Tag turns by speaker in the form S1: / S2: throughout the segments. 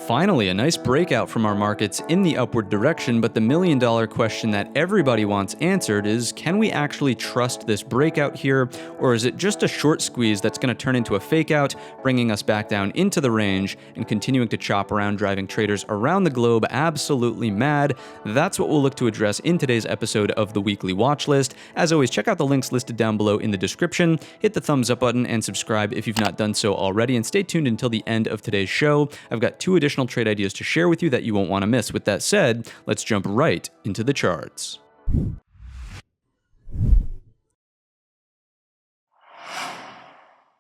S1: Finally, a nice breakout from our markets in the upward direction, but the million-dollar question that everybody wants answered is, can we actually trust this breakout here, or is it just a short squeeze that's going to turn into a fake out, bringing us back down into the range and continuing to chop around, driving traders around the globe absolutely mad? That's what we'll look to address in today's episode of the Weekly Watchlist. As always, check out the links listed down below in the description, hit the thumbs up button, and subscribe if you've not done so already, and stay tuned until the end of today's show. I've got two additional trade ideas to share with you that you won't want to miss. With that said, let's jump right into the charts.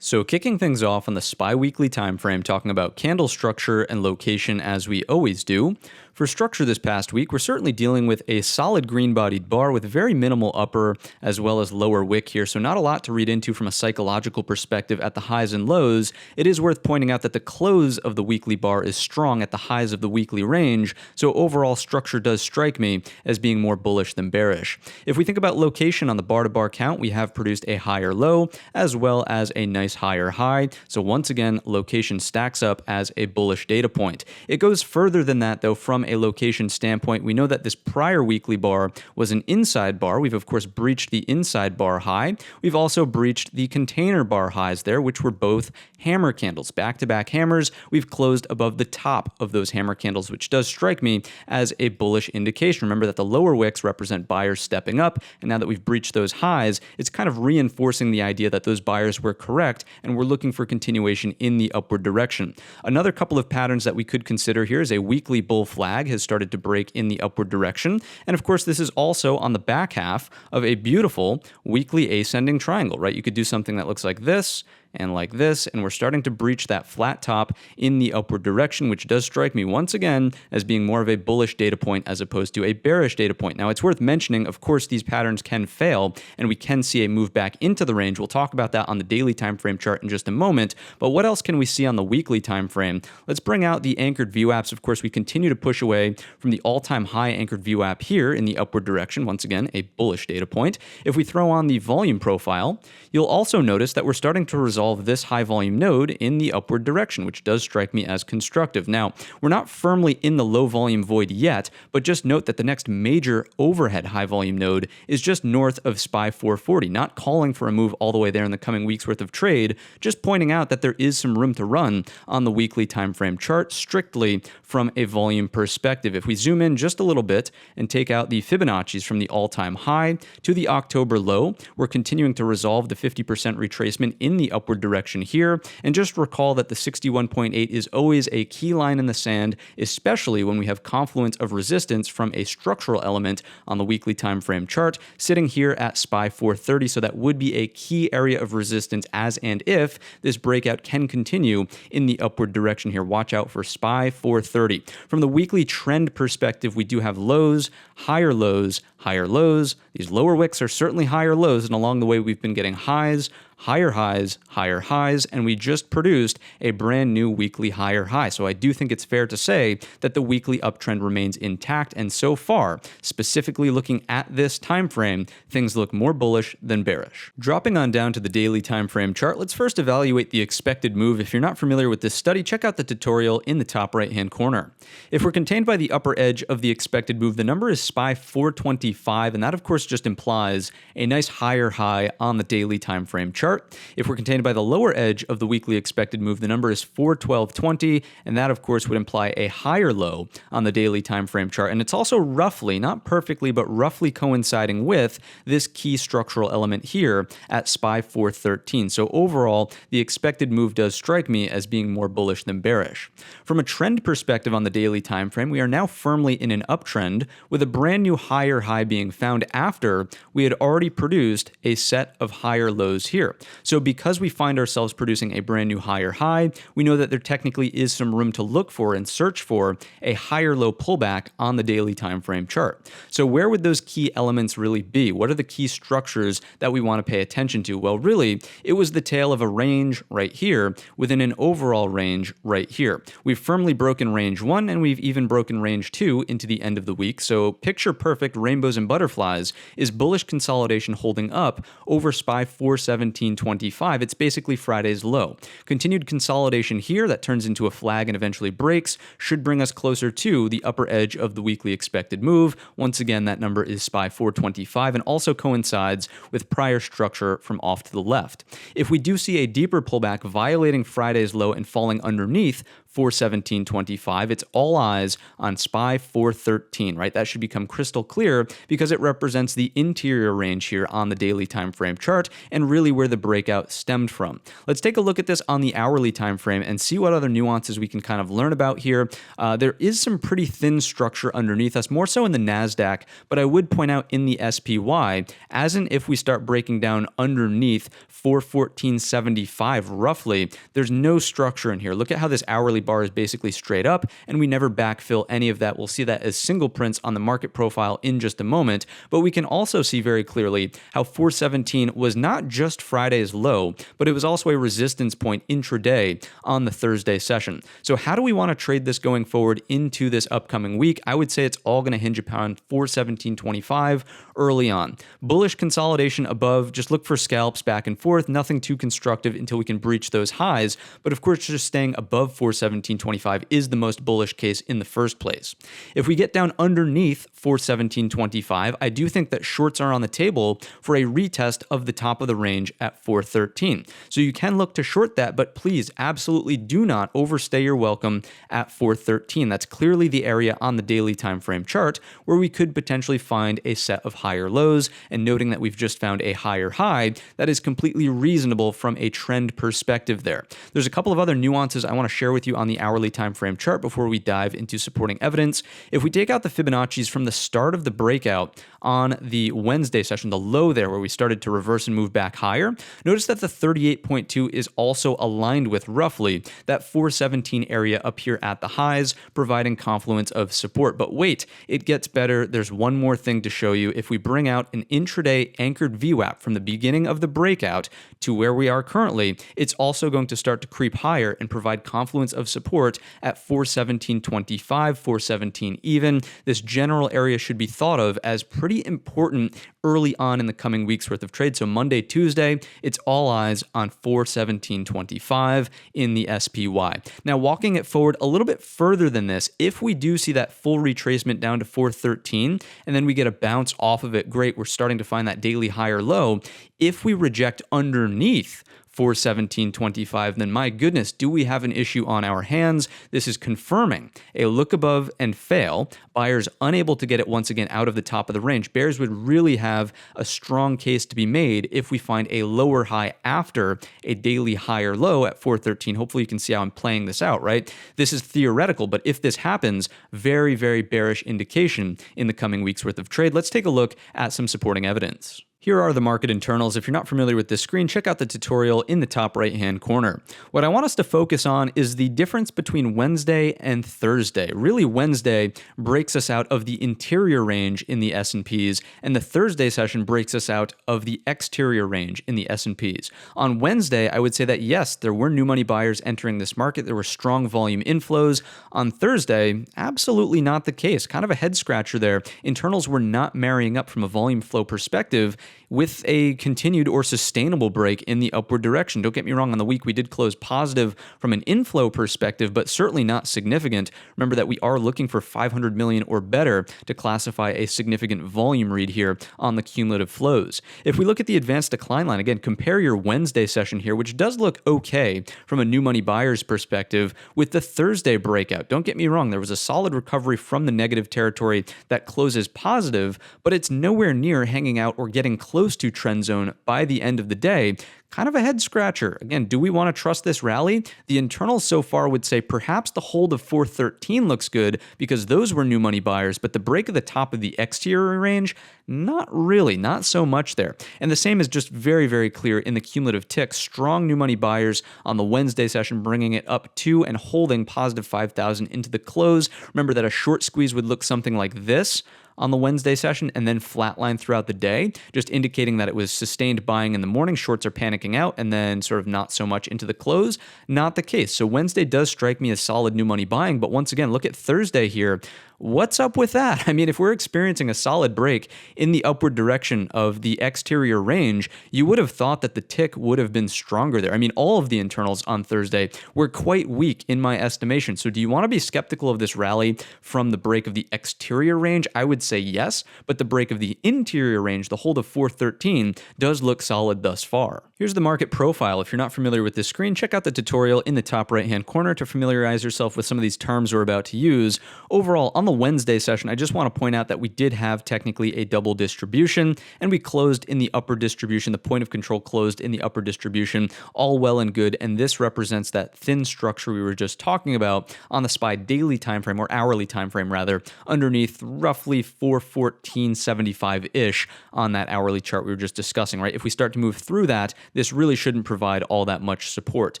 S1: So kicking things off on the SPY weekly time frame, talking about candle structure and location as we always do. For structure this past week, we're certainly dealing with a solid green-bodied bar with very minimal upper as well as lower wick here, so not a lot to read into from a psychological perspective at the highs and lows. It is worth pointing out that the close of the weekly bar is strong at the highs of the weekly range, so overall structure does strike me as being more bullish than bearish. If we think about location on the bar-to-bar count, we have produced a higher low as well as a nice higher high, so once again, location stacks up as a bullish data point. It goes further than that, though, from a location standpoint. We know that this prior weekly bar was an inside bar. We've of course breached the inside bar high. We've also breached the container bar highs there, which were both hammer candles, back-to-back hammers. We've closed above the top of those hammer candles, which does strike me as a bullish indication. Remember that the lower wicks represent buyers stepping up, and now that we've breached those highs, it's kind of reinforcing the idea that those buyers were correct, and we're looking for continuation in the upward direction. Another couple of patterns that we could consider here is a weekly bull flag has started to break in the upward direction, and of course this is also on the back half of a beautiful weekly ascending triangle, right? You could do something that looks like this, and like this, and we're starting to breach that flat top in the upward direction, which does strike me once again as being more of a bullish data point as opposed to a bearish data point. Now, it's worth mentioning, of course, these patterns can fail, and we can see a move back into the range. We'll talk about that on the daily time frame chart in just a moment, but what else can we see on the weekly time frame? Let's bring out the anchored VWAPs. Of course, we continue to push away from the all-time high anchored VWAP here in the upward direction. Once again, a bullish data point. If we throw on the volume profile, you'll also notice that we're starting to resolve this high volume node in the upward direction, which does strike me as constructive. Now, we're not firmly in the low volume void yet, but just note that the next major overhead high volume node is just north of SPY 440, not calling for a move all the way there in the coming weeks worth of trade, just pointing out that there is some room to run on the weekly time frame chart strictly from a volume perspective. If we zoom in just a little bit and take out the Fibonacci's from the all-time high to the October low, we're continuing to resolve the 50% retracement in the upward direction here, and just recall that the 61.8 is always a key line in the sand, especially when we have confluence of resistance from a structural element on the weekly time frame chart sitting here at SPY 430, so that would be a key area of resistance as and if this breakout can continue in the upward direction here. Watch out for SPY 430. From the weekly trend perspective, we do have lows, higher lows, higher lows. These lower wicks are certainly higher lows, and along the way we've been getting highs, higher highs, higher highs, and we just produced a brand new weekly higher high. So I do think it's fair to say that the weekly uptrend remains intact, and so far, specifically looking at this time frame, things look more bullish than bearish. Dropping on down to the daily time frame chart, let's first evaluate the expected move. If you're not familiar with this study, check out the tutorial in the top right-hand corner. If we're contained by the upper edge of the expected move, the number is SPY 425, and that of course just implies a nice higher high on the daily time frame chart. If we're contained by the lower edge of the weekly expected move, the number is 412.20, and that of course would imply a higher low on the daily time frame chart. And it's also roughly, not perfectly, but roughly coinciding with this key structural element here at SPY 413. So overall, the expected move does strike me as being more bullish than bearish. From a trend perspective on the daily time frame, we are now firmly in an uptrend with a brand new higher high being found after we had already produced a set of higher lows here. So because we find ourselves producing a brand new higher high, we know that there technically is some room to look for and search for a higher low pullback on the daily time frame chart. So where would those key elements really be? What are the key structures that we want to pay attention to? Well, really, it was the tail of a range right here within an overall range right here. We've firmly broken range 1, and we've even broken range 2 into the end of the week. So picture perfect rainbow rainbows and butterflies is bullish consolidation holding up over SPY 417.25. It's basically Friday's low. Continued consolidation here that turns into a flag and eventually breaks should bring us closer to the upper edge of the weekly expected move. Once again, that number is SPY 425 and also coincides with prior structure from off to the left. If we do see a deeper pullback violating Friday's low and falling underneath 417.25, it's all eyes on SPY 413, right? That should become crystal clear because it represents the interior range here on the daily time frame chart and really where the breakout stemmed from. Let's take a look at this on the hourly time frame and see what other nuances we can kind of learn about here. There is some pretty thin structure underneath us, more so in the NASDAQ, but I would point out in the SPY, as in if we start breaking down underneath 414.75 roughly, there's no structure in here. Look at how this hourly bar is basically straight up, and we never backfill any of that. We'll see that as single prints on the market profile in just a moment, but we can also see very clearly how 417 was not just Friday's low, but it was also a resistance point intraday on the Thursday session. So how do we want to trade this going forward into this upcoming week? I would say it's all going to hinge upon 417.25 early on. Bullish consolidation above, just look for scalps back and forth, nothing too constructive until we can breach those highs, but of course just staying above 417.25 is the most bullish case in the first place. If we get down underneath 417.25, I do think that shorts are on the table for a retest of the top of the range at 413. So you can look to short that, but please absolutely do not overstay your welcome at 413. That's clearly the area on the daily time frame chart where we could potentially find a set of higher lows, and noting that we've just found a higher high, that is completely reasonable from a trend perspective there. There's a couple of other nuances I want to share with you on the hourly time frame chart before we dive into supporting evidence. If we take out the Fibonacci's from the start of the breakout on the Wednesday session, the low there where we started to reverse and move back higher, notice that the 38.2 is also aligned with roughly that 417 area up here at the highs, providing confluence of support. But wait, it gets better. There's one more thing to show you. If we bring out an intraday anchored VWAP from the beginning of the breakout to where we are currently, it's also going to start to creep higher and provide confluence of support at 417.25, 417 even. This general area should be thought of as pretty important early on in the coming week's worth of trade. So Monday, Tuesday, it's all eyes on 417.25 in the SPY. Now, walking it forward a little bit further than this, if we do see that full retracement down to 413 and then we get a bounce off of it, great, we're starting to find that daily higher low. If we reject underneath 417.25, then my goodness, do we have an issue on our hands? This is confirming a look above and fail. Buyers unable to get it once again out of the top of the range. Bears would really have a strong case to be made if we find a lower high after a daily higher low at 413. Hopefully you can see how I'm playing this out, right? This is theoretical, but if this happens, very, very bearish indication in the coming week's worth of trade. Let's take a look at some supporting evidence. Here are the market internals. If you're not familiar with this screen, check out the tutorial in the top right-hand corner. What I want us to focus on is the difference between Wednesday and Thursday. Really, Wednesday breaks us out of the interior range in the S&Ps, and the Thursday session breaks us out of the exterior range in the S&Ps. On Wednesday, I would say that yes, there were new money buyers entering this market. There were strong volume inflows. On Thursday, absolutely not the case. Kind of a head scratcher there. Internals were not marrying up from a volume flow perspective with a continued or sustainable break in the upward direction. Don't get me wrong, on the week we did close positive from an inflow perspective, but certainly not significant. Remember that we are looking for 500 million or better to classify a significant volume read here on the cumulative flows. If we look at the advanced decline line, again, compare your Wednesday session here, which does look okay from a new money buyer's perspective, with the Thursday breakout. Don't get me wrong, there was a solid recovery from the negative territory that closes positive, but it's nowhere near hanging out or getting close to trend zone by the end of the day. Kind of a head scratcher. Again, do we want to trust this rally? The internals so far would say perhaps the hold of 413 looks good because those were new money buyers, but the break at the top of the exterior range, not really, not so much there. And the same is just very, very clear in the cumulative tick. Strong new money buyers on the Wednesday session, bringing it up to and holding positive 5,000 into the close. Remember that a short squeeze would look something like this on the Wednesday session and then flatlined throughout the day, just indicating that it was sustained buying in the morning. Shorts are panicking out and then sort of not so much into the close. Not the case. So Wednesday does strike me as solid new money buying, but once again, look at Thursday here. What's up with that? I mean, if we're experiencing a solid break in the upward direction of the exterior range, you would have thought that the tick would have been stronger there. I mean, all of the internals on Thursday were quite weak in my estimation. So do you want to be skeptical of this rally from the break of the exterior range? I would say yes, but the break of the interior range, the hold of 413, does look solid thus far. Here's the market profile. If you're not familiar with this screen, check out the tutorial in the top right-hand corner to familiarize yourself with some of these terms we're about to use. Overall, on the Wednesday session, I just want to point out that we did have technically a double distribution, and we closed in the upper distribution. The point of control closed in the upper distribution, all well and good, and this represents that thin structure we were just talking about on the SPY daily time frame, or hourly time frame rather, underneath roughly 414.75-ish on that hourly chart we were just discussing, right? If we start to move through that, this really shouldn't provide all that much support.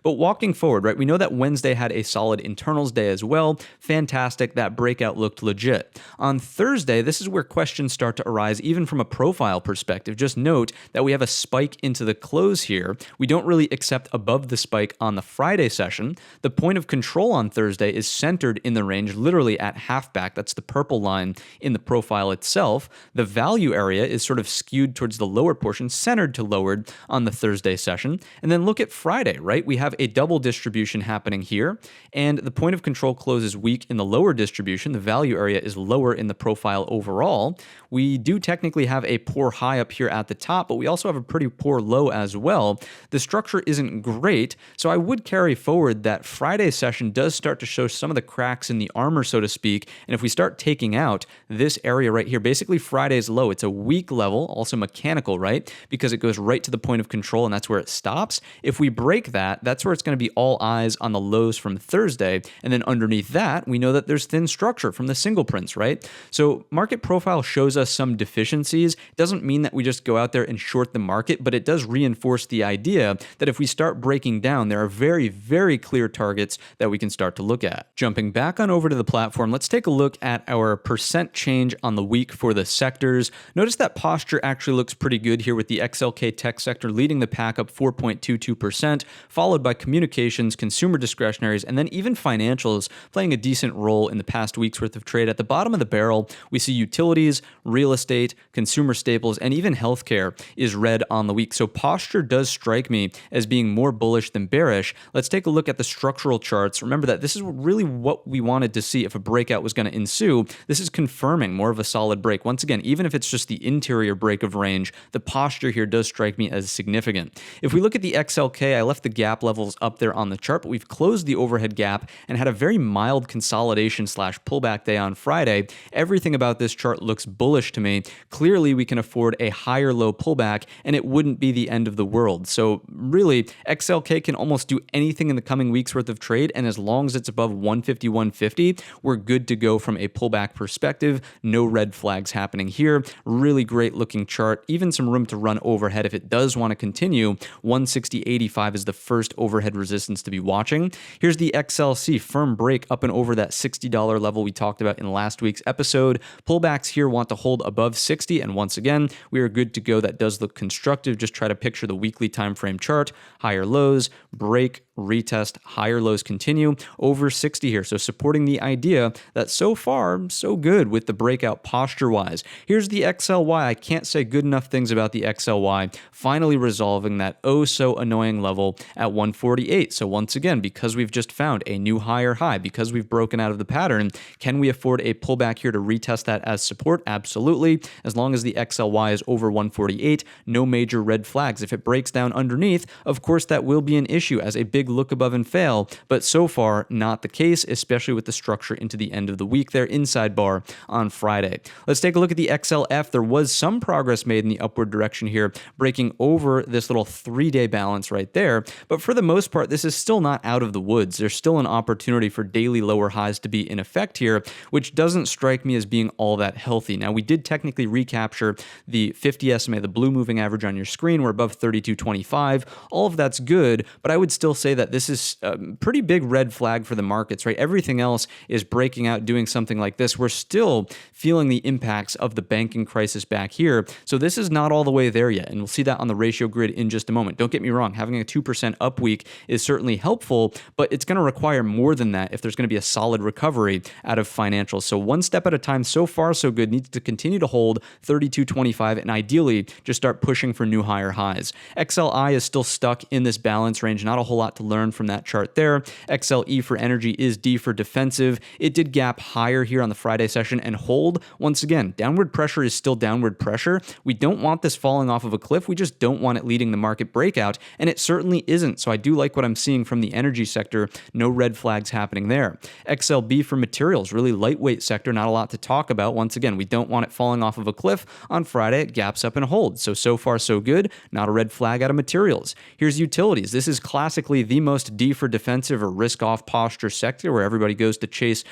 S1: But walking forward, right, we know that Wednesday had a solid internals day as well. Fantastic. That breakout looked legit. On Thursday, this is where questions start to arise, even from a profile perspective. Just note that we have a spike into the close here. We don't really accept above the spike on the Friday session. The point of control on Thursday is centered in the range, literally at halfback. That's the purple line in the profile itself. The value area is sort of skewed towards the lower portion, centered to lowered on the Thursday session. And then look at Friday, right? We have a double distribution happening here, and the point of control closes weak in the lower distribution. The value area is lower in the profile overall. We do technically have a poor high up here at the top, but we also have a pretty poor low as well. The structure isn't great, so I would carry forward that Friday session does start to show some of the cracks in the armor, so to speak. And if we start taking out this area right here, basically Friday's low, it's a weak level, also mechanical, right? Because it goes right to the point of control, and that's where it stops. If we break that, that's where it's going to be all eyes on the lows from Thursday. And then underneath that, we know that there's thin structure from the single prints, right? So market profile shows us some deficiencies. It doesn't mean that we just go out there and short the market, but it does reinforce the idea that if we start breaking down, there are very, very clear targets that we can start to look at. Jumping back on over to the platform, let's take a look at our percent change on the week for the sectors. Notice that posture actually looks pretty good here with the XLK tech sector leading the pack up 4.22%, followed by communications, consumer discretionaries, and then even financials playing a decent role in the past week's worth of trade. At the bottom of the barrel, we see utilities, real estate, consumer staples, and even healthcare is red on the week. So posture does strike me as being more bullish than bearish. Let's take a look at the structural charts. Remember that this is really what we wanted to see if a breakout was going to ensue. This is confirming more of a solid break. Once again, even if it's just the interior break of range, the posture here does strike me as significant. If we look at the XLK, I left the gap levels up there on the chart, but we've closed the overhead gap and had a very mild consolidation / pullback day on Friday. Everything about this chart looks bullish to me. Clearly, we can afford a higher low pullback, and it wouldn't be the end of the world. So really, XLK can almost do anything in the coming weeks worth of trade, and as long as it's above 150, we're good to go from a pullback perspective. No red flags happening here. Really great looking chart. Even some room to run overhead if it does want to continue. 160.85 is the first overhead resistance to be watching. Here's the XLC firm break up and over that $60 level we talked about in last week's episode. Pullbacks here want to hold above 60, and once again, we are good to go. That does look constructive. Just try to picture the weekly time frame chart. Higher lows, break, retest, higher lows continue, over 60 here. So supporting the idea that so far, so good with the breakout posture-wise. Here's the XLY. I can't say good enough things about the XLY. Finally resolving that so annoying level at 148. So once again, because we've just found a new higher high, because we've broken out of the pattern, can we afford a pullback here to retest that as support? Absolutely. As long as the XLY is over 148, no major red flags. If it breaks down underneath, of course, that will be an issue as a big look above and fail, but so far not the case, especially with the structure into the end of the week there, inside bar on Friday. Let's take a look at the XLF. There was some progress made in the upward direction here, breaking over this little 3-day balance right there, but for the most part, this is still not out of the woods. There's still an opportunity for daily lower highs to be in effect here, which doesn't strike me as being all that healthy. Now, we did technically recapture the 50 SMA, the blue moving average on your screen. We're above 32.25. All of that's good, but I would still say say that this is a pretty big red flag for the markets, right? Everything else is breaking out, doing something like this. We're still feeling the impacts of the banking crisis back here. So this is not all the way there yet. And we'll see that on the ratio grid in just a moment. Don't get me wrong. Having a 2% up week is certainly helpful, but it's going to require more than that if there's going to be a solid recovery out of financials. So one step at a time. So far, so good. Needs to continue to hold 32.25 and ideally just start pushing for new higher highs. XLI is still stuck in this balance range. Not a whole lot to learn from that chart there. XLE for energy is D for defensive. It did gap higher here on the Friday session and hold. Once again, downward pressure is still downward pressure. We don't want this falling off of a cliff. We just don't want it leading the market breakout, and it certainly isn't. So I do like what I'm seeing from the energy sector. No red flags happening there. XLB for materials, really lightweight sector, not a lot to talk about. Once again, we don't want it falling off of a cliff. On Friday, it gaps up and holds. So far, so good. Not a red flag out of materials. Here's utilities. This is classically the most D for defensive or risk-off posture sector where everybody goes to chase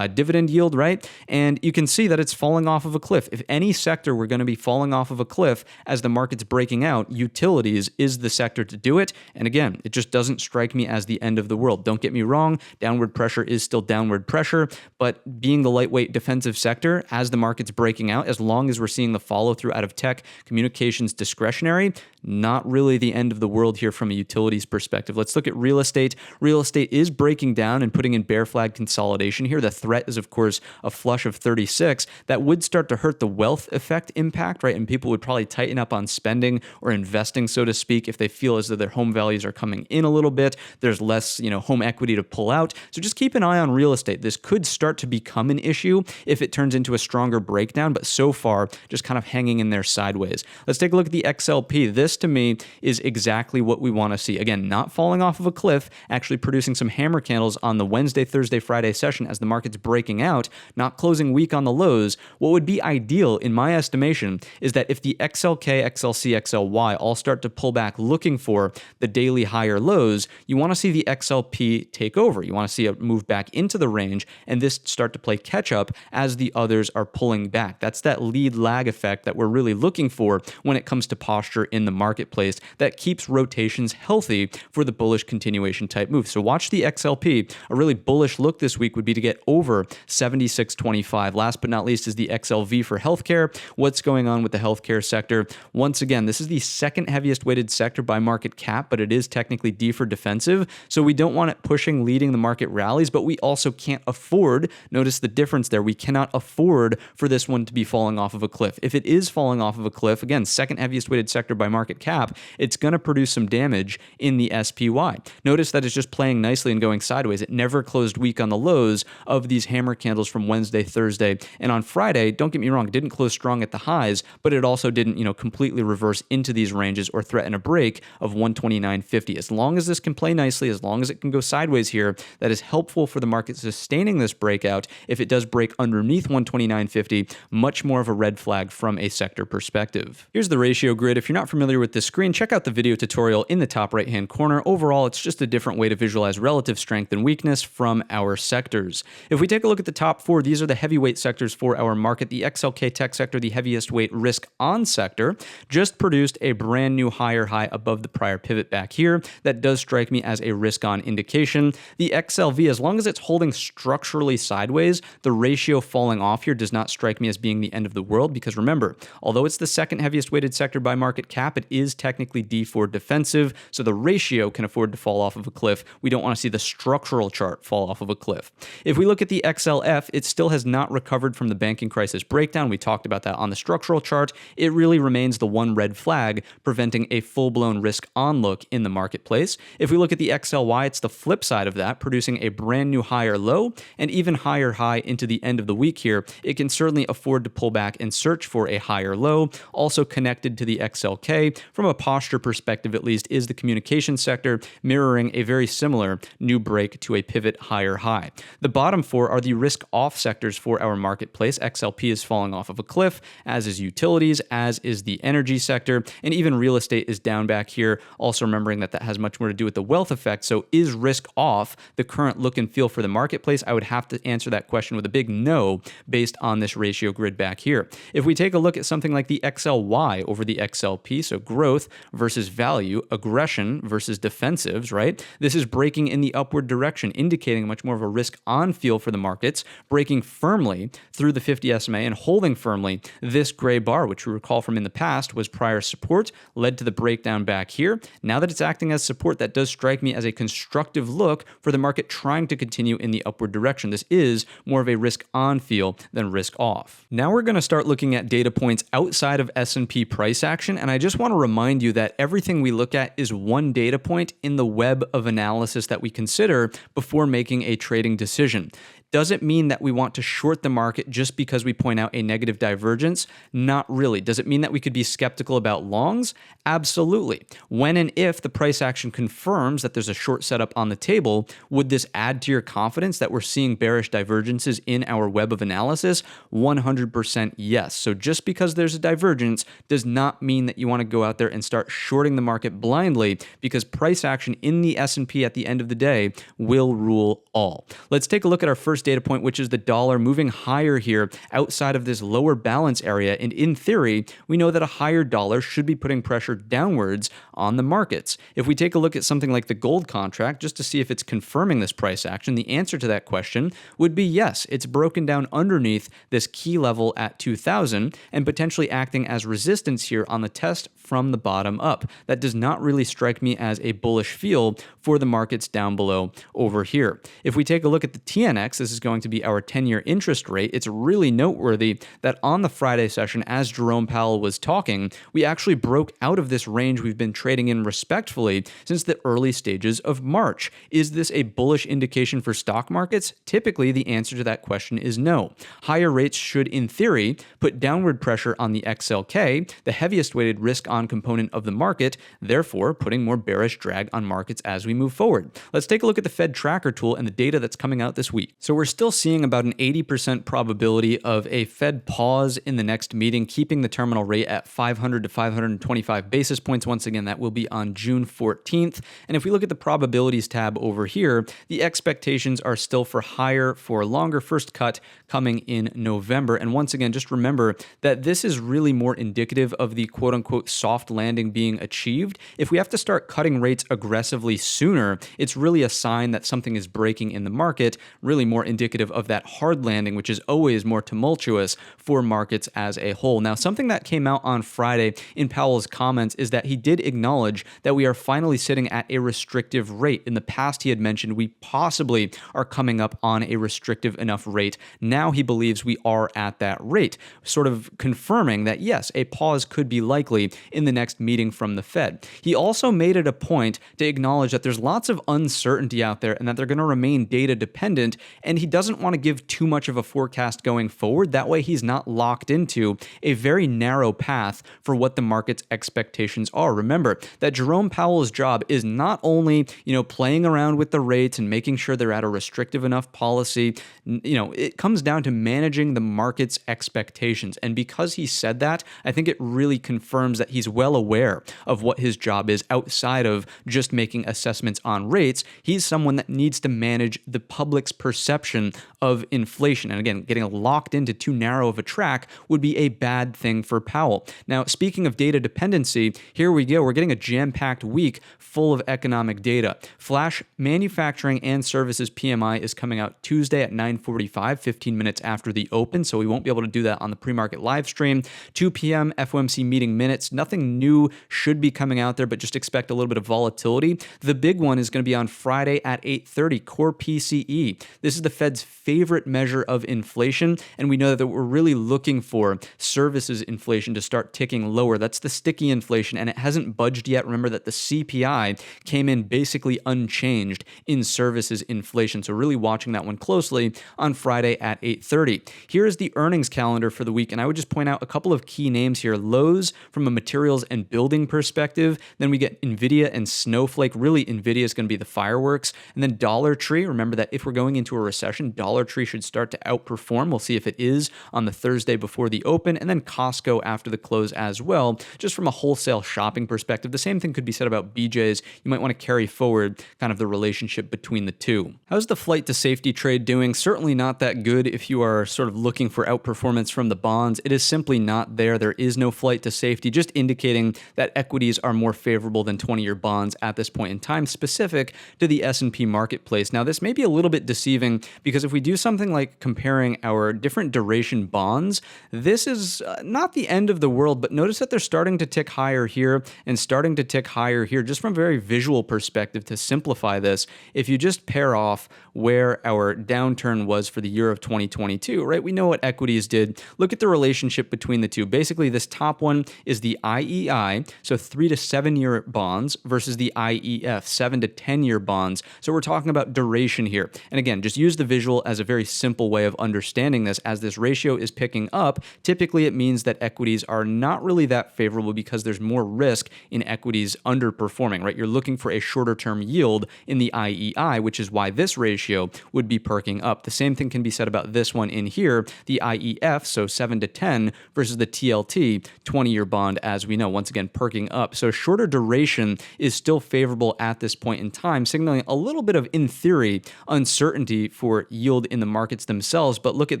S1: dividend yield, right? And you can see that it's falling off of a cliff. If any sector were going to be falling off of a cliff as the market's breaking out, utilities is the sector to do it. And again, it just doesn't strike me as the end of the world. Don't get me wrong. Downward pressure is still downward pressure, but being the lightweight defensive sector as the market's breaking out, as long as we're seeing the follow through out of tech, communications, discretionary, not really the end of the world here from a utilities perspective. Let's look at real estate. Real estate is breaking down and putting in bear flag consolidation here. The threat is, of course, a flush of 36. That would start to hurt the wealth effect impact, right? And people would probably tighten up on spending or investing, so to speak, if they feel as though their home values are coming in a little bit. There's less, home equity to pull out. So just keep an eye on real estate. This could start to become an issue if it turns into a stronger breakdown, but so far, just kind of hanging in there sideways. Let's take a look at the XLP. This, to me, is exactly what we want to see. Again, not falling off of a cliff, actually producing some hammer candles on the Wednesday, Thursday, Friday session as the market's breaking out, not closing weak on the lows. What would be ideal, in my estimation, is that if the XLK, XLC, XLY all start to pull back looking for the daily higher lows, you want to see the XLP take over. You want to see it move back into the range and this start to play catch up as the others are pulling back. That's that lead lag effect that we're really looking for when it comes to posture in the marketplace that keeps rotations healthy for the bullish continuation type move. So watch the XLP. A really bullish look this week would be to get over 76.25. Last but not least is the XLV for healthcare. What's going on with the healthcare sector? Once again, this is the second heaviest weighted sector by market cap, but it is technically D for defensive. So we don't want it pushing, leading the market rallies, but we also can't afford, notice the difference there, we cannot afford for this one to be falling off of a cliff. If it is falling off of a cliff, again, second heaviest weighted sector by market cap, it's going to produce some damage in the SPY. Notice that it's just playing nicely and going sideways. It never closed weak on the lows of these hammer candles from Wednesday, Thursday, and on Friday, don't get me wrong, it didn't close strong at the highs, but it also didn't, completely reverse into these ranges or threaten a break of 129.50. As long as this can play nicely, as long as it can go sideways here, that is helpful for the market sustaining this breakout. If it does break underneath 129.50, much more of a red flag from a sector perspective. Here's the ratio grid. If you're not familiar with this screen, check out the video tutorial in the top right-hand corner. Overall, it's just a different way to visualize relative strength and weakness from our sectors. If we take a look at the top four, these are the heavyweight sectors for our market. The XLK tech sector, the heaviest weight risk on sector, just produced a brand new higher high above the prior pivot back here. That does strike me as a risk on indication. The XLV, as long as it's holding structurally sideways, the ratio falling off here does not strike me as being the end of the world, because remember, although it's the second heaviest weighted sector by market cap, it is technically D for defensive, so the ratio can afford to fall off of a cliff. We don't want to see the structural chart fall off of a cliff. If we look at the XLF, it still has not recovered from the banking crisis breakdown. We talked about that on the structural chart. It really remains the one red flag preventing a full-blown risk on look in the marketplace. If we look at the XLY, it's the flip side of that, producing a brand new higher low and even higher high into the end of the week here. It can certainly afford to pull back and search for a higher low. Also connected to the XLK, from a posture perspective at least, is the communication sector, mirroring a very similar new break to a pivot higher high. The bottom four are the risk off sectors for our marketplace. XLP is falling off of a cliff, as is utilities, as is the energy sector, and even real estate is down back here. Also remembering that that has much more to do with the wealth effect. So is risk off the current look and feel for the marketplace? I would have to answer that question with a big no based on this ratio grid back here. If we take a look at something like the XLY over the XLP, so growth versus value, aggression versus defensive, derivatives, right? This is breaking in the upward direction, indicating much more of a risk-on feel for the markets, breaking firmly through the 50 SMA and holding firmly this gray bar, which we recall from in the past was prior support, led to the breakdown back here. Now that it's acting as support, that does strike me as a constructive look for the market trying to continue in the upward direction. This is more of a risk-on feel than risk-off. Now we're going to start looking at data points outside of S&P price action, and I just want to remind you that everything we look at is one data point in the web of analysis that we consider before making a trading decision. Does it mean that we want to short the market just because we point out a negative divergence? Not really. Does it mean that we could be skeptical about longs? Absolutely. When and if the price action confirms that there's a short setup on the table, would this add to your confidence that we're seeing bearish divergences in our web of analysis? 100% yes. So just because there's a divergence does not mean that you want to go out there and start shorting the market blindly, because price action in the S&P at the end of the day will rule all. Let's take a look at our first data point, which is the dollar moving higher here outside of this lower balance area. And in theory, we know that a higher dollar should be putting pressure downwards on the markets. If we take a look at something like the gold contract, just to see if it's confirming this price action, the answer to that question would be yes. It's broken down underneath this key level at 2,000 and potentially acting as resistance here on the test from the bottom up. That does not really strike me as a bullish feel for the markets down below over here. If we take a look at the TNX, this is going to be our 10-year interest rate. It's really noteworthy that on the Friday session, as Jerome Powell was talking, we actually broke out of this range we've been trading in respectfully since the early stages of March. Is this a bullish indication for stock markets? Typically, the answer to that question is no. Higher rates should, in theory, put downward pressure on the XLK, the heaviest weighted risk-on component of the market, therefore putting more bearish drag on markets as we move forward. Let's take a look at the Fed tracker tool and the data that's coming out this week. So we're still seeing about an 80% probability of a Fed pause in the next meeting, keeping the terminal rate at 500 to 525 basis points. Once again, that will be on June 14th. And if we look at the probabilities tab over here, the expectations are still for higher for longer, first cut coming in November. And once again, just remember that this is really more indicative of the quote unquote soft landing being achieved. If we have to start cutting rates aggressively sooner, it's really a sign that something is breaking in the market, really more indicative of that hard landing, which is always more tumultuous for markets as a whole. Now, something that came out on Friday in Powell's comments is that he did acknowledge that we are finally sitting at a restrictive rate. In the past, he had mentioned we possibly are coming up on a restrictive enough rate. Now he believes we are at that rate, sort of confirming that yes, a pause could be likely in the next meeting from the Fed. He also made it a point to acknowledge that there's lots of uncertainty out there and that they're going to remain data dependent, and he doesn't want to give too much of a forecast going forward. That way he's not locked into a very narrow path for what the market's expectations are. Remember that Jerome Powell's job is not only, playing around with the rates and making sure they're at a restrictive enough policy. It comes down to managing the market's expectations. And because he said that, I think it really confirms that he's well aware of what his job is outside of just making assessments on rates. He's someone that needs to manage the public's perception of inflation. And again, getting locked into too narrow of a track would be a bad thing for Powell. Now, speaking of data dependency, here we go. We're getting a jam-packed week full of economic data. Flash manufacturing and services PMI is coming out Tuesday at 9:45, 15 minutes after the open, so we won't be able to do that on the pre-market live stream. 2 p.m. FOMC meeting minutes. Nothing new should be coming out there, but just expect a little bit of volatility. The big one is going to be on Friday at 8:30, core PCE. This is the Fed's favorite measure of inflation, and we know that we're really looking for services inflation to start ticking lower. That's the sticky inflation, and it hasn't budged yet. Remember that the CPI came in basically unchanged in services inflation, so really watching that one closely on Friday at 8:30. Here is the earnings calendar for the week, and I would just point out a couple of key names here. Lowe's from a materials and building perspective, then we get NVIDIA and Snowflake. Really, NVIDIA is going to be the fireworks, and then Dollar Tree. Remember that if we're going into a recession, recession. Dollar Tree should start to outperform. We'll see if it is on the Thursday before the open, and then Costco after the close as well. Just from a wholesale shopping perspective, the same thing could be said about BJ's. You might want to carry forward kind of the relationship between the two. How's the flight to safety trade doing? Certainly not that good if you are sort of looking for outperformance from the bonds. It is simply not there. There is no flight to safety, just indicating that equities are more favorable than 20-year bonds at this point in time, specific to the S&P marketplace. Now, this may be a little bit deceiving because if we do something like comparing our different duration bonds, this is not the end of the world, but notice that they're starting to tick higher here and starting to tick higher here. Just from a very visual perspective, to simplify this, if you just pair off where our downturn was for the year of 2022, right? We know what equities did. Look at the relationship between the two. Basically, this top one is the IEI, so 3 to 7 year bonds, versus the IEF, 7 to 10 year bonds. So we're talking about duration here. And again, just use the visual as a very simple way of understanding this. As this ratio is picking up, typically it means that equities are not really that favorable because there's more risk in equities underperforming, right? You're looking for a shorter term yield in the IEI, which is why this ratio would be perking up. The same thing can be said about this one in here, the IEF, so 7 to 10 versus the TLT, 20-year bond, as we know, once again, perking up. So shorter duration is still favorable at this point in time, signaling a little bit of, in theory, uncertainty for yield in the markets themselves. But look at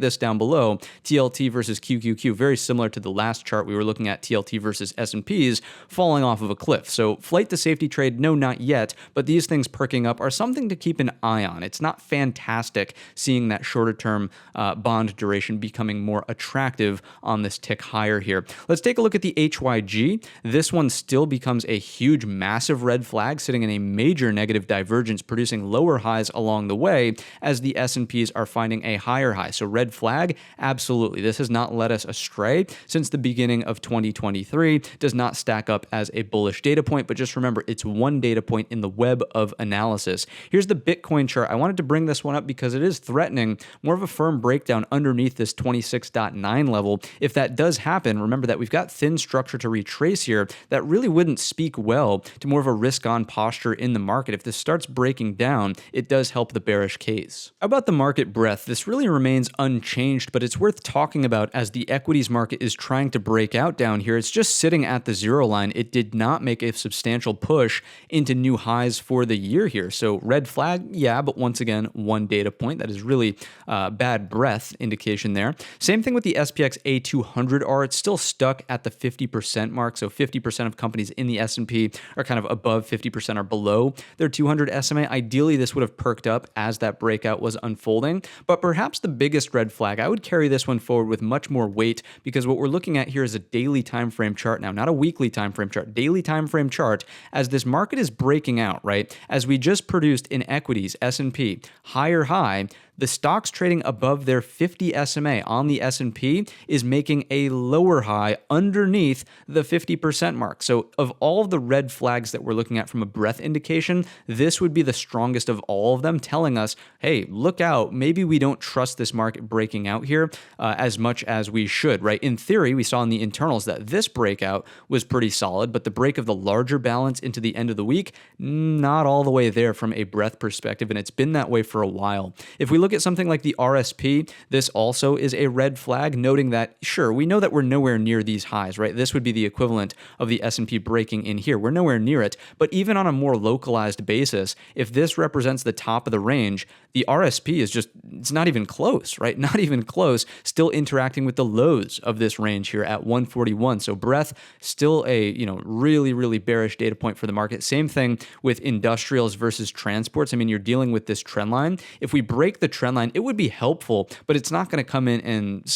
S1: this down below, TLT versus QQQ, very similar to the last chart we were looking at, TLT versus S&Ps, falling off of a cliff. So flight to safety trade, no, not yet, but these things perking up are something to keep an eye on. It's not fantastic seeing that shorter term bond duration becoming more attractive on this tick higher here. Let's take a look at the HYG. This one still becomes a huge, massive red flag, sitting in a major negative divergence, producing lower highs along the way as the S&Ps are finding a higher high. So red flag, absolutely. This has not led us astray since the beginning of 2023. Does not stack up as a bullish data point, but just remember, it's one data point in the web of analysis. Here's the Bitcoin chart. I wanted to bring this one up because it is threatening more of a firm breakdown underneath this 26.9 level. If that does happen, remember that we've got thin structure to retrace here. That really wouldn't speak well to more of a risk-on posture in the market. If this starts breaking down, it does help the bearish case. How about the market breadth? This really remains unchanged, but it's worth talking about as the equities market is trying to break out down here. It's just sitting at the zero line. It did not make a substantial push into new highs for the year here. So red flag, yeah, but once again, one data point. That is really bad breadth indication there. Same thing with the SPX A200R. It's still stuck at the 50% mark. So 50% of companies in the S&P are kind of above, 50% are below their 200 SMA. Ideally, this would have perked up as that breakout was unfolding. But perhaps the biggest red flag, I would carry this one forward with much more weight, because what we're looking at here is a daily time frame chart now, not a weekly time frame chart, daily time frame chart, as this market is breaking out, right? As we just produced in equities, S&P, higher high, the stocks trading above their 50 SMA on the S&P is making a lower high underneath the 50% mark. So of all of the red flags that we're looking at from a breadth indication, this would be the strongest of all of them, telling us, hey, look out, maybe we don't trust this market breaking out here as much as we should, right? In theory, we saw in the internals that this breakout was pretty solid, but the break of the larger balance into the end of the week, not all the way there from a breadth perspective, and it's been that way for a while. If we look at something like the RSP, this also is a red flag, noting that, sure, we know that we're nowhere near these highs, right? This would be the equivalent of the S&P breaking in here. We're nowhere near it, but even on a more localized basis, if this represents the top of the range, the RSP is just, it's not even close, right? Not even close, still interacting with the lows of this range here at 141. So breadth, still a, really, really bearish data point for the market. Same thing with industrials versus transports. I mean, you're dealing with this trend line. If we break the trend line, it would be helpful, but it's not going to come in and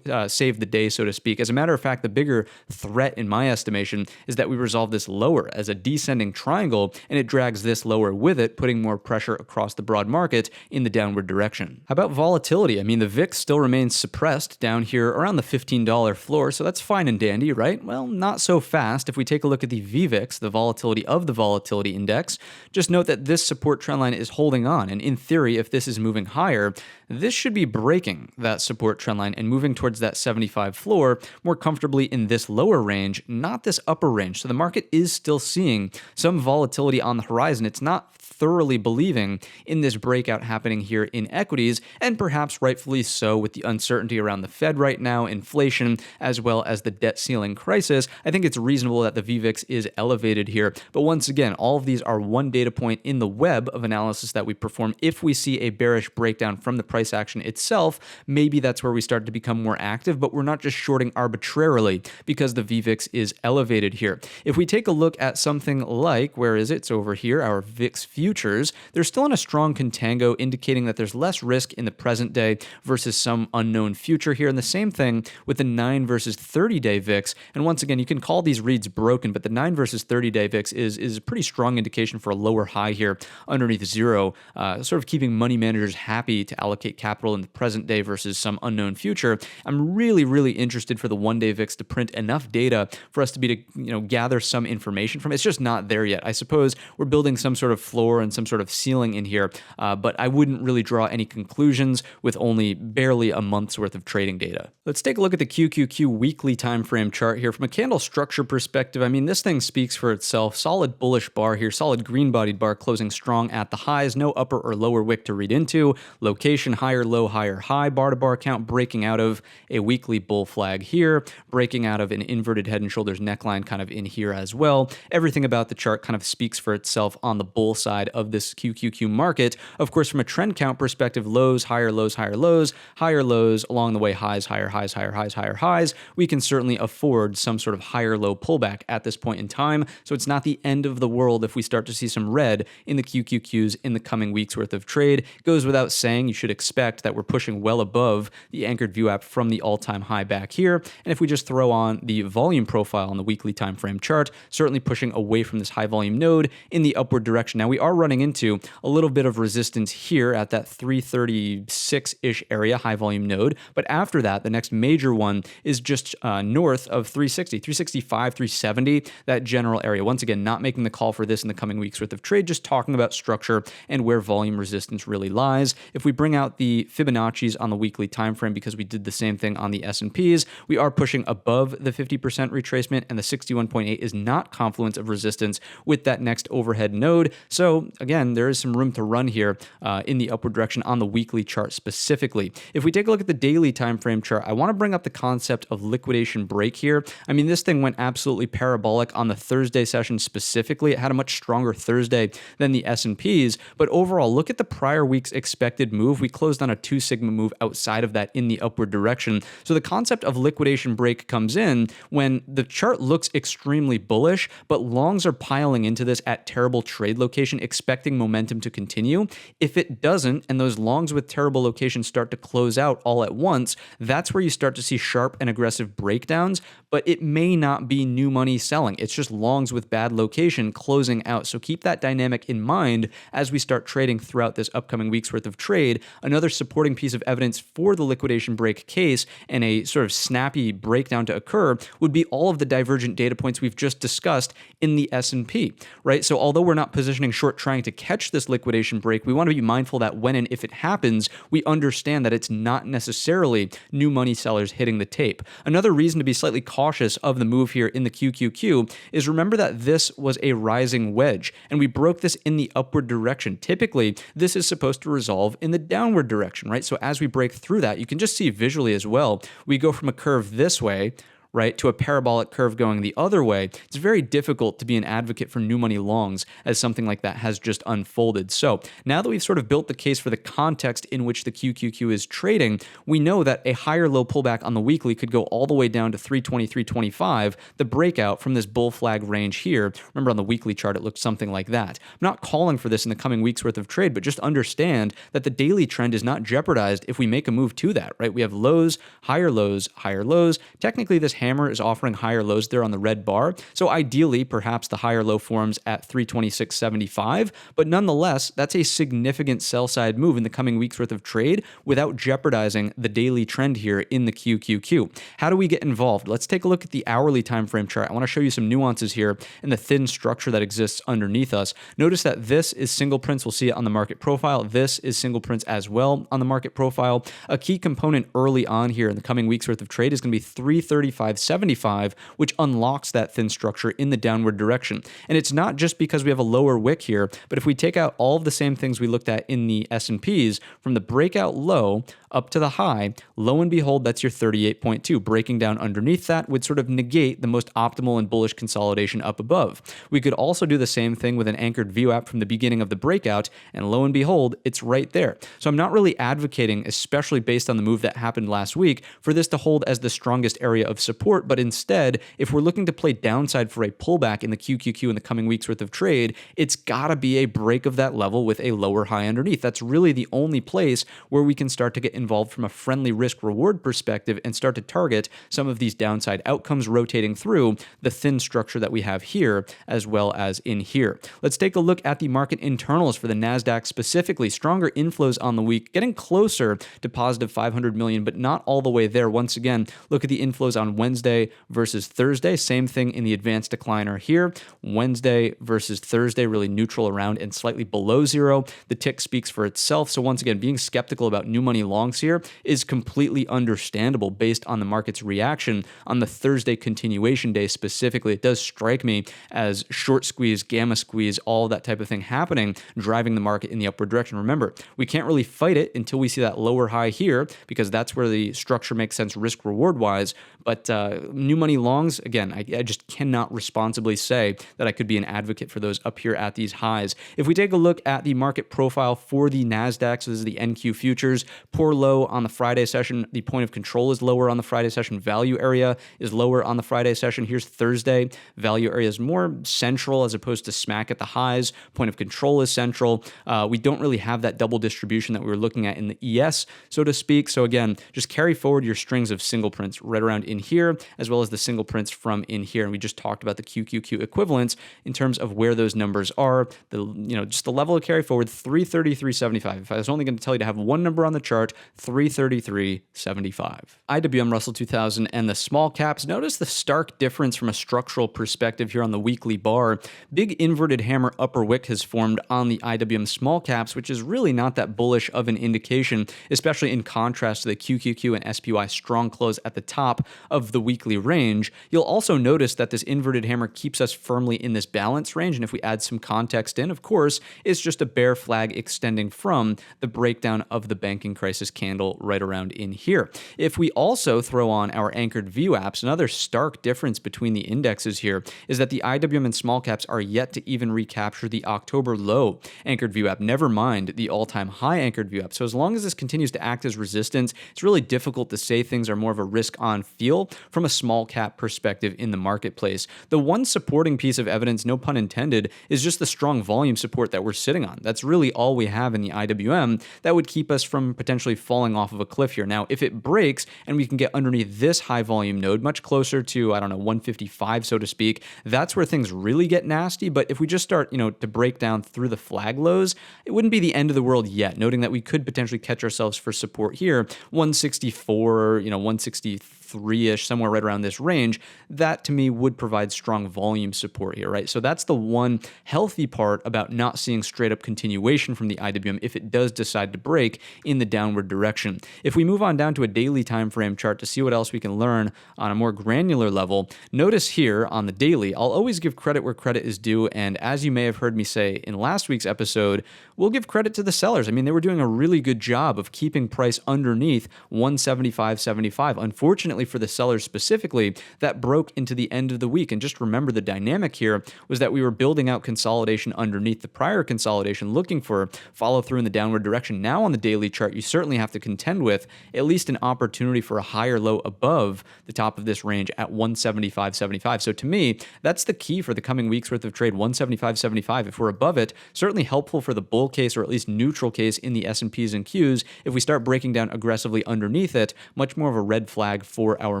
S1: save the day, so to speak. As a matter of fact, the bigger threat in my estimation is that we resolve this lower as a descending triangle, and it drags this lower with it, putting more pressure across the broad market in the downward direction. How about volatility? I mean, the VIX still remains suppressed down here around the $15 floor, so that's fine and dandy, right? Well, not so fast. If we take a look at the VVIX, the volatility of the volatility index, just note that this support trend line is holding on, and in theory, if this is moving higher, this should be breaking that support trend line and moving towards that 75 floor more comfortably in this lower range, not this upper range. So the market is still seeing some volatility on the horizon. It's not thoroughly believing in this breakout happening here in equities, and perhaps rightfully so with the uncertainty around the Fed right now, inflation, as well as the debt ceiling crisis. I think it's reasonable that the VVIX is elevated here. But once again, all of these are one data point in the web of analysis that we perform. If we see a bearish breakdown from the price action itself, maybe that's where we start to become more active, but we're not just shorting arbitrarily because the VVIX is elevated here. If we take a look at something like, where is it? It's over here, our VIX futures, they're still in a strong contango, indicating that there's less risk in the present day versus some unknown future here. And the same thing with the 9 versus 30-day VIX. And once again, you can call these reads broken, but the 9 versus 30-day VIX is a pretty strong indication for a lower high here underneath zero, sort of keeping money managers happy to allocate capital in the present day versus some unknown future. I'm really interested for the one-day VIX to print enough data for us to be to gather some information from it. It's just not there yet. I suppose we're building some sort of floor and some sort of ceiling in here, but I wouldn't really draw any conclusions with only barely a month's worth of trading data. Let's take a look at the QQQ weekly time frame chart here. From a candle structure perspective, I mean, this thing speaks for itself. Solid bullish bar here, solid green-bodied bar closing strong at the highs, no upper or lower wick to read into. Location, higher low, higher high, bar-to-bar count breaking out of a weekly bull flag here, breaking out of an inverted head and shoulders neckline kind of in here as well. Everything about the chart kind of speaks for itself on the bull side of this QQQ market. Of course, from a trend count perspective, lows, higher lows, higher lows, higher lows, along the way highs, higher highs, higher highs, higher highs. We can certainly afford some sort of higher low pullback at this point in time. So it's not the end of the world if we start to see some red in the QQQs in the coming weeks worth of trade. Goes without saying, you should expect that we're pushing well above the anchored view app from the all-time high back here. And if we just throw on the volume profile on the weekly time frame chart, certainly pushing away from this high volume node in the upward direction. Now we are running into a little bit of resistance here at that 336-ish area, high volume node. But after that, the next major one is just north of 360, 365, 370, that general area. Once again, not making the call for this in the coming weeks worth of trade, just talking about structure and where volume resistance really lies. If we bring out the Fibonacci's on the weekly time frame, because we did the same thing on the S&Ps, we are pushing above the 50% retracement, and the 61.8 is not confluence of resistance with that next overhead node. So again, there is some room to run here in the upward direction on the weekly chart specifically. If we take a look at the daily time frame chart, I want to bring up the concept of liquidation break here. I mean, this thing went absolutely parabolic on the Thursday session specifically. It had a much stronger Thursday than the S&Ps, but overall, look at the prior week's expected move. We closed on a 2 sigma move outside of that in the upward direction. So the concept of liquidation break comes in when the chart looks extremely bullish, but longs are piling into this at terrible trade location, expecting momentum to continue. If it doesn't, and those longs with terrible location start to close out all at once, that's where you start to see sharp and aggressive breakdowns, but it may not be new money selling. It's just longs with bad location closing out. So keep that dynamic in mind as we start trading throughout this upcoming week's worth of trade. Another supporting piece of evidence for the liquidation break case and a sort of snappy breakdown to occur would be all of the divergent data points we've just discussed in the S&P, right? So although we're not positioning short trying to catch this liquidation break, we want to be mindful that when and if it happens, we understand that it's not necessarily new money sellers hitting the tape. Another reason to be slightly cautious of the move here in the QQQ is remember that this was a rising wedge, and we broke this in the upward direction. Typically, this is supposed to resolve in the downward direction, right? So as we break through that, you can just see visually as well, we go from a curve this way, right, to a parabolic curve going the other way. It's very difficult to be an advocate for new money longs as something like that has just unfolded. So now that we've sort of built the case for the context in which the QQQ is trading, we know that a higher low pullback on the weekly could go all the way down to 320, 325, the breakout from this bull flag range here. Remember on the weekly chart, it looked something like that. I'm not calling for this in the coming weeks worth of trade, but just understand that the daily trend is not jeopardized if we make a move to that, right? We have lows, higher lows, higher lows. Technically, this hammer is offering higher lows there on the red bar. So ideally, perhaps the higher low forms at 326.75, but nonetheless, that's a significant sell side move in the coming weeks worth of trade without jeopardizing the daily trend here in the QQQ. How do we get involved? Let's take a look at the hourly time frame chart. I want to show you some nuances here in the thin structure that exists underneath us. Notice that this is single prints. We'll see it on the market profile. This is single prints as well on the market profile. A key component early on here in the coming weeks worth of trade is going to be 335 175.75, which unlocks that thin structure in the downward direction. And it's not just because we have a lower wick here, but if we take out all of the same things we looked at in the S&Ps, from the breakout low up to the high, lo and behold, that's your 38.2. Breaking down underneath that would sort of negate the most optimal and bullish consolidation up above. We could also do the same thing with an anchored VWAP from the beginning of the breakout, and lo and behold, it's right there. So I'm not really advocating, especially based on the move that happened last week, for this to hold as the strongest area of support, but instead, if we're looking to play downside for a pullback in the QQQ in the coming weeks worth of trade, it's gotta be a break of that level with a lower high underneath. That's really the only place where we can start to get involved from a friendly risk reward perspective and start to target some of these downside outcomes rotating through the thin structure that we have here as well as in here. Let's take a look at the market internals for the NASDAQ specifically. Stronger inflows on the week, getting closer to positive 500 million, but not all the way there. Once again, look at the inflows on Wednesday versus Thursday. Same thing in the advanced decliner here. Wednesday versus Thursday, really neutral around and slightly below zero. The tick speaks for itself. So once again, being skeptical about new money longs here is completely understandable based on the market's reaction on the Thursday continuation day specifically. It does strike me as short squeeze, gamma squeeze, all that type of thing happening, driving the market in the upward direction. Remember, we can't really fight it until we see that lower high here, because that's where the structure makes sense risk reward wise. But new money longs, again, I just cannot responsibly say that I could be an advocate for those up here at these highs. If we take a look at the market profile for the NASDAQ, so this is the NQ futures, poor low on the Friday session. The point of control is lower on the Friday session. Value area is lower on the Friday session. Here's Thursday. Value area is more central as opposed to smack at the highs. Point of control is central. We don't really have that double distribution that we were looking at in the ES, so to speak. So again, just carry forward your strings of single prints right around in here, as well as the single prints from in here. And we just talked about the QQQ equivalents in terms of where those numbers are. Just the level of carry forward, 333.75. If I was only going to tell you to have one number on the chart, 333.75. IWM Russell 2000 and the small caps. Notice the stark difference from a structural perspective here on the weekly bar. Big inverted hammer upper wick has formed on the IWM small caps, which is really not that bullish of an indication, especially in contrast to the QQQ and SPY strong close at the top of the weekly range. You'll also notice that this inverted hammer keeps us firmly in this balance range, and if we add some context in, of course, it's just a bear flag extending from the breakdown of the banking crisis candle right around in here. If we also throw on our anchored VWAPs, another stark difference between the indexes here is that the IWM and small caps are yet to even recapture the October low anchored VWAP, never mind the all-time high anchored VWAP. So as long as this continues to act as resistance, it's really difficult to say things are more of a risk on feel from a small cap perspective in the marketplace. The one supporting piece of evidence, no pun intended, is just the strong volume support that we're sitting on. That's really all we have in the IWM that would keep us from potentially falling off of a cliff here. Now, if it breaks and we can get underneath this high volume node, much closer to, 155, so to speak, that's where things really get nasty. But if we just start, to break down through the flag lows, it wouldn't be the end of the world yet, noting that we could potentially catch ourselves for support here, 164, 163-ish, somewhere right around this range. That to me would provide strong volume support here, right? So that's the one healthy part about not seeing straight up continuation from the IWM if it does decide to break in the downward direction. If we move on down to a daily time frame chart to see what else we can learn on a more granular level, notice here on the daily, I'll always give credit where credit is due, and as you may have heard me say in last week's episode, we'll give credit to the sellers. I mean, they were doing a really good job of keeping price underneath 175.75. Unfortunately for the sellers specifically, that broke into the end of the week. And just remember, the dynamic here was that we were building out consolidation underneath the prior consolidation, looking for follow through in the downward direction. Now on the daily chart, you certainly have to contend with at least an opportunity for a higher low above the top of this range at 175.75. So to me, that's the key for the coming weeks worth of trade, 175.75. If we're above it, certainly helpful for the bull case or at least neutral case in the S&Ps and Qs. If we start breaking down aggressively underneath it, much more of a red flag for our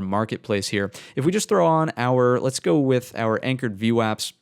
S1: marketplace here. If we just throw on let's go with our anchored VWAPs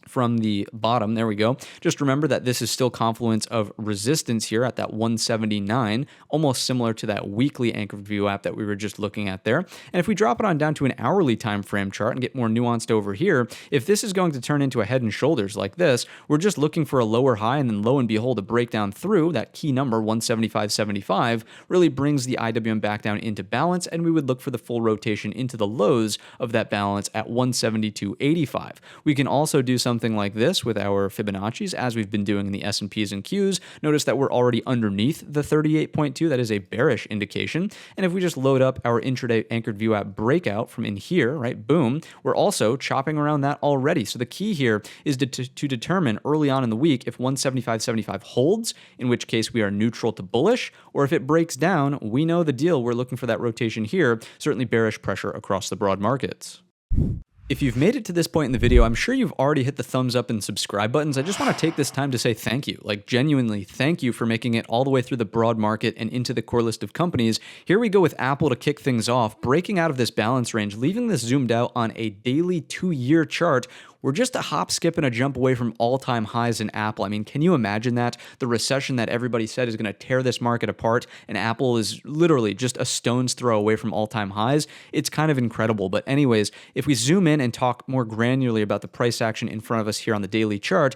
S1: from the bottom. There we go. Just remember that this is still confluence of resistance here at that 179, almost similar to that weekly anchored view app that we were just looking at there. And if we drop it on down to an hourly time frame chart and get more nuanced over here, if this is going to turn into a head and shoulders like this, we're just looking for a lower high, and then lo and behold, a breakdown through that key number 175.75 really brings the IWM back down into balance, and we would look for the full rotation into the lows of that balance at 172.85. We can also do something like this with our Fibonacci's, as we've been doing in the S&Ps and Qs. Notice that we're already underneath the 38.2. That is a bearish indication. And if we just load up our intraday anchored view app breakout from in here, right, boom, we're also chopping around that already. So the key here is to determine early on in the week if 175.75 holds, in which case we are neutral to bullish, or if it breaks down, we know the deal. We're looking for that rotation here, certainly bearish pressure across the broad markets. If you've made it to this point in the video, I'm sure you've already hit the thumbs up and subscribe buttons. I just want to take this time to say thank you. Like, genuinely, thank you for making it all the way through the broad market and into the core list of companies. Here we go with Apple to kick things off, breaking out of this balance range, leaving this zoomed out on a daily 2-year chart. We're just a hop, skip, and a jump away from all-time highs in Apple. I mean, can you imagine that? The recession that everybody said is going to tear this market apart, and Apple is literally just a stone's throw away from all-time highs. It's kind of incredible. But anyways, if we zoom in and talk more granularly about the price action in front of us here on the daily chart,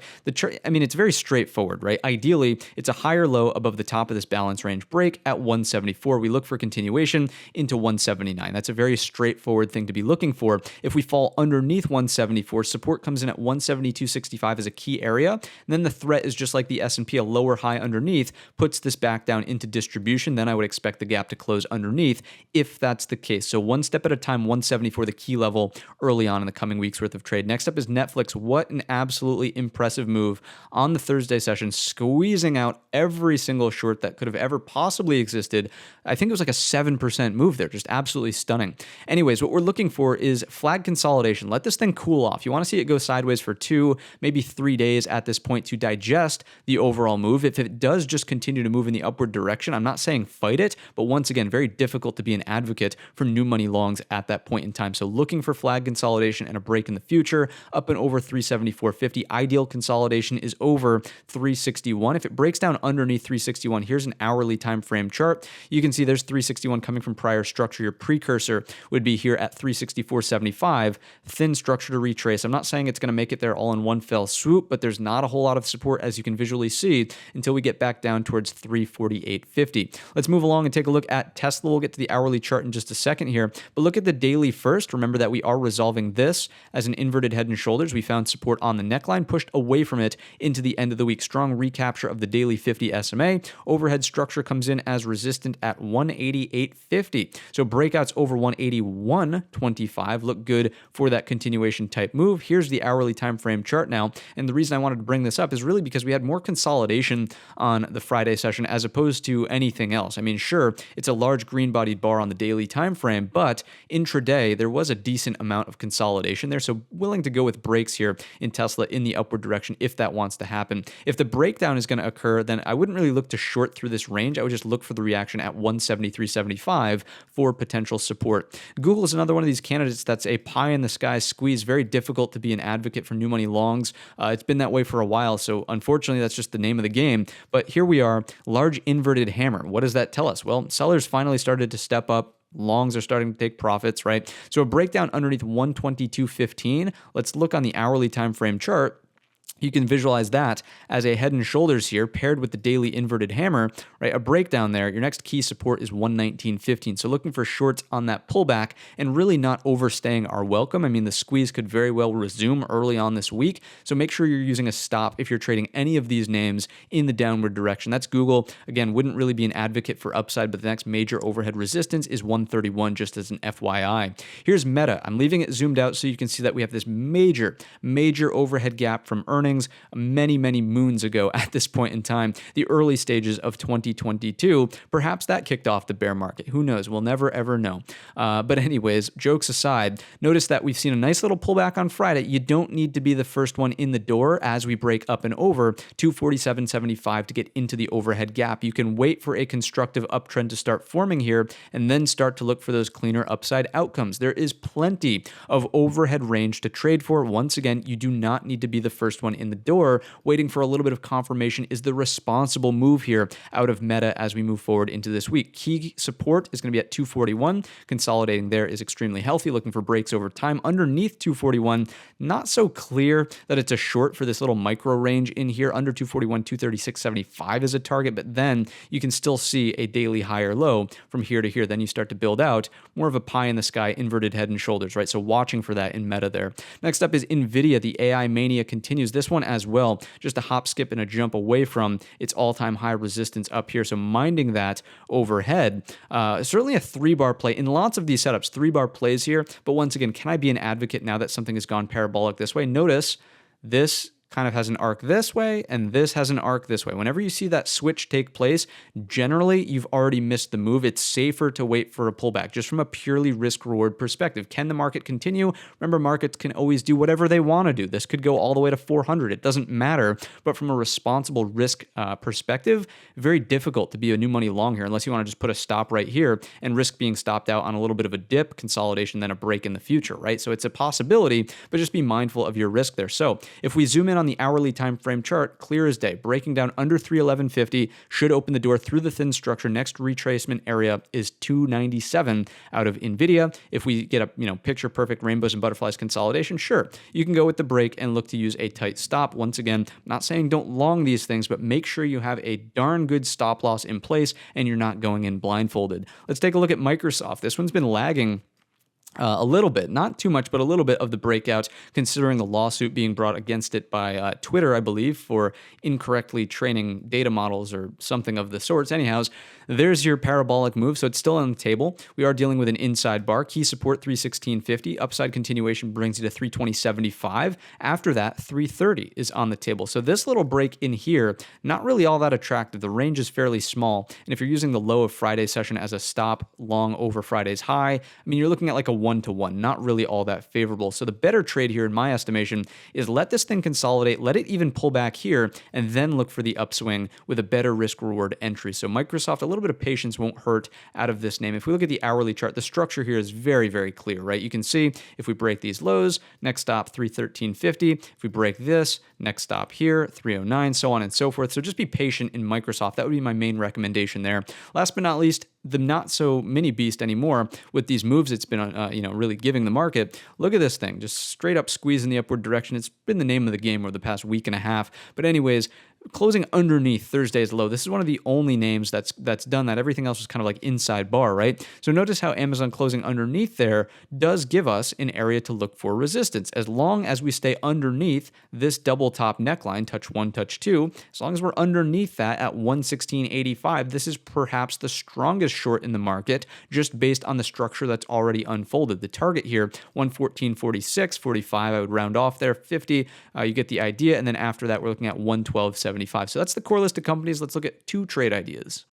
S1: I mean, it's very straightforward, right? Ideally, it's a higher low above the top of this balance range break at 174. We look for continuation into 179. That's a very straightforward thing to be looking for. If we fall underneath 174, support comes in at 172.65 as a key area. And then the threat is just like the S&P, a lower high underneath puts this back down into distribution. Then I would expect the gap to close underneath if that's the case. So one step at a time, 174, the key level early on in the coming weeks worth of trade. Next up is Netflix. What an absolutely impressive move on the Thursday session, squeezing out every single short that could have ever possibly existed. I think it was like a 7% move there, just absolutely stunning. Anyways, what we're looking for is flag consolidation. Let this thing cool off. You want to see it go sideways for 2, maybe 3 days at this point to digest the overall move. If it does just continue to move in the upward direction, I'm not saying fight it, but once again, very difficult to be an advocate for new money longs at that point in time. So looking for flag consolidation and a break in the future up and over 374.50. Ideal consolidation is over 361. If it breaks down underneath 361, here's an hourly time frame chart. You can see there's 361 coming from prior structure. Your precursor would be here at 364.75. Thin structure to retrace. I'm not saying it's going to make it there all in one fell swoop, but there's not a whole lot of support, as you can visually see, until we get back down towards 348.50. Let's move along and take a look at Tesla. We'll get to the hourly chart in just a second here, but look at the daily first. Remember that we are resolving this as an inverted head and shoulders. We found support on the neckline, pushed away from it into the end of the week. Strong recapture of the daily 50 SMA. Overhead structure comes in as resistant at 188.50. So breakouts over 181.25 look good for that continuation type move. Here's the hourly time frame chart now, and the reason I wanted to bring this up is really because we had more consolidation on the Friday session as opposed to anything else. I mean, sure, it's a large green-bodied bar on the daily time frame, but intraday there was a decent amount of consolidation there, so willing to go with breaks here in Tesla in the upward direction if that wants to happen. If the breakdown is going to occur, then I wouldn't really look to short through this range. I would just look for the reaction at 173.75 for potential support. Google is another one of these candidates that's a pie-in-the-sky squeeze, very difficult to be an advocate for new money longs. It's been that way for a while, so unfortunately that's just the name of the game. But here we are, large inverted hammer. What does that tell us? Well, sellers finally started to step up. Longs are starting to take profits, right? So a breakdown underneath 122.15. Let's look on the hourly time frame chart. You can visualize that as a head and shoulders here paired with the daily inverted hammer, right? A breakdown there. Your next key support is 119.15. So looking for shorts on that pullback and really not overstaying our welcome. I mean, the squeeze could very well resume early on this week. So make sure you're using a stop if you're trading any of these names in the downward direction. That's Google. Again, wouldn't really be an advocate for upside, but the next major overhead resistance is 131, just as an FYI. Here's Meta. I'm leaving it zoomed out so you can see that we have this major overhead gap from earnings. earnings many, many moons ago at this point in time, the early stages of 2022. Perhaps that kicked off the bear market. Who knows? We'll never, ever know. But anyways, jokes aside, notice that we've seen a nice little pullback on Friday. You don't need to be the first one in the door as we break up and over 247.75 to get into the overhead gap. You can wait for a constructive uptrend to start forming here and then start to look for those cleaner upside outcomes. There is plenty of overhead range to trade for. Once again, you do not need to be the first one in the door. Waiting for a little bit of confirmation is the responsible move here out of Meta as we move forward into this week. Key support is going to be at 241. Consolidating there is extremely healthy. Looking for breaks over time underneath 241. Not so clear that it's a short for this little micro range in here. Under 241, 236.75 is a target, but then you can still see a daily higher low from here to here. Then you start to build out more of a pie in the sky, inverted head and shoulders, right? So watching for that in Meta there. Next up is NVIDIA. The AI mania continues. This one as well, just a hop, skip, and a jump away from its all-time high resistance up here. So minding that overhead. Certainly a 3-bar play in lots of these setups, 3-bar plays here. But once again, can I be an advocate now that something has gone parabolic this way? Notice this kind of has an arc this way, and this has an arc this way. Whenever you see that switch take place, generally you've already missed the move. It's safer to wait for a pullback, just from a purely risk-reward perspective. Can the market continue? Remember, markets can always do whatever they want to do. This could go all the way to 400. It doesn't matter. But from a responsible risk perspective, very difficult to be a new money long here, unless you want to just put a stop right here and risk being stopped out on a little bit of a dip, consolidation, then a break in the future, right? So it's a possibility, but just be mindful of your risk there. So if we zoom in on the hourly time frame chart, clear as day, breaking down under 311.50, should open the door through the thin structure. Next retracement area is 297 out of NVIDIA. If we get a picture perfect rainbows and butterflies consolidation, sure, you can go with the break and look to use a tight stop. Once again, I'm not saying don't long these things, but make sure you have a darn good stop loss in place and you're not going in blindfolded. Let's take a look at Microsoft. This one's been lagging a little bit, not too much, but a little bit of the breakout, considering the lawsuit being brought against it by Twitter, I believe, for incorrectly training data models or something of the sorts. Anyhow, there's your parabolic move, so it's still on the table. We are dealing with an inside bar. Key support 316.50. Upside continuation brings you to 320.75. After that, 330 is on the table. So this little break in here, not really all that attractive. The range is fairly small, and if you're using the low of Friday's session as a stop long over Friday's high, I mean, you're looking at like a 1-to-1, not really all that favorable. So the better trade here, in my estimation, is let this thing consolidate, let it even pull back here, and then look for the upswing with a better risk-reward entry. So Microsoft, a little bit of patience won't hurt out of this name. If we look at the hourly chart, the structure here is very, very clear, right? You can see if we break these lows, next stop 313.50. If we break this, next stop here, 309, so on and so forth. So just be patient in Microsoft. That would be my main recommendation there. Last but not least, the not so mini beast anymore with these moves it's been really giving the market. Look at this thing, just straight up squeeze in the upward direction. It's been the name of the game over the past week and a half. But anyways, closing underneath Thursday's low. This is one of the only names that's done that. Everything else was kind of like inside bar, right? So notice how Amazon closing underneath there does give us an area to look for resistance. As long as we stay underneath this double top neckline, touch 1, touch 2, as long as we're underneath that at 116.85, this is perhaps the strongest short in the market just based on the structure that's already unfolded. The target here, 114.46, 45, I would round off there, 50, you get the idea, and then after that, we're looking at 112.75. So that's the core list of companies. Let's look at 2 trade ideas.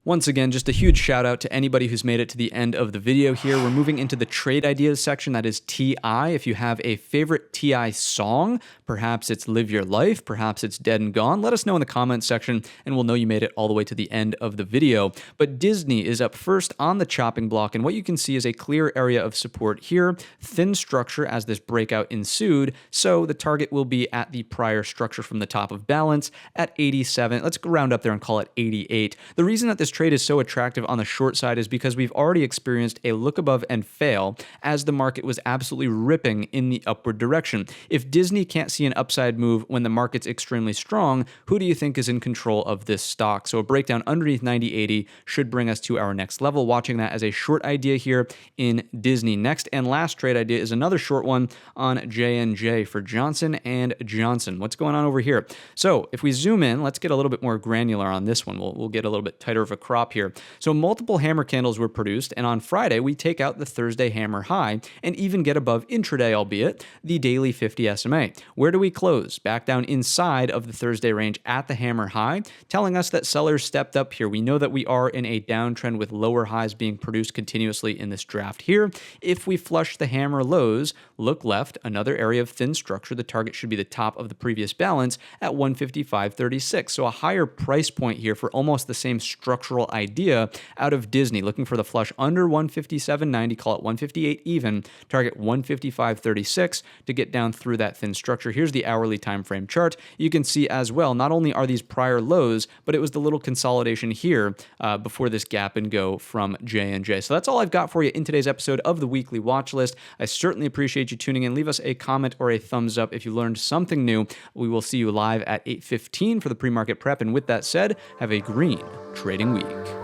S1: Once again, just a huge shout out to anybody who's made it to the end of the video here. We're moving into the trade ideas section. That is TI. If you have a favorite TI song, perhaps it's Live Your Life, perhaps it's Dead and Gone, let us know in the comments section and we'll know you made it all the way to the end of the video. But Disney is up first on the chopping block, and what you can see is a clear area of support here, thin structure as this breakout ensued, so the target will be at the prior structure from the top of balance at 87. Let's round up there and call it 88. The reason that this trade is so attractive on the short side is because we've already experienced a look above and fail as the market was absolutely ripping in the upward direction. If Disney can't see an upside move when the market's extremely strong, who do you think is in control of this stock? So a breakdown underneath 90.80 should bring us to our next level. Watching that as a short idea here in Disney. Next and last trade idea is another short one on J&J for Johnson & Johnson. What's going on over here? So if we zoom in, let's get a little bit more granular on this one. We'll get a little bit tighter of a crop here. So multiple hammer candles were produced, and on Friday, we take out the Thursday hammer high and even get above intraday, albeit, the daily 50 SMA. Where do we close? Back down inside of the Thursday range at the hammer high, telling us that sellers stepped up here. We know that we are in a downtrend with lower highs being produced continuously in this draft here. If we flush the hammer lows, look left, another area of thin structure. The target should be the top of the previous balance at 155.36. So a higher price point here for almost the same structural idea out of Disney, looking for the flush under 157.90, call it 158 even, target 155.36 to get down through that thin structure. Here's the hourly time frame chart. You can see as well, not only are these prior lows, but it was the little consolidation here before this gap and go from J&J. So that's all I've got for you in today's episode of the Weekly Watch List. I certainly appreciate you tuning in. Leave us a comment or a thumbs up if you learned something new. We will see you live at 8:15 for the pre-market prep. And with that said, have a green trading week.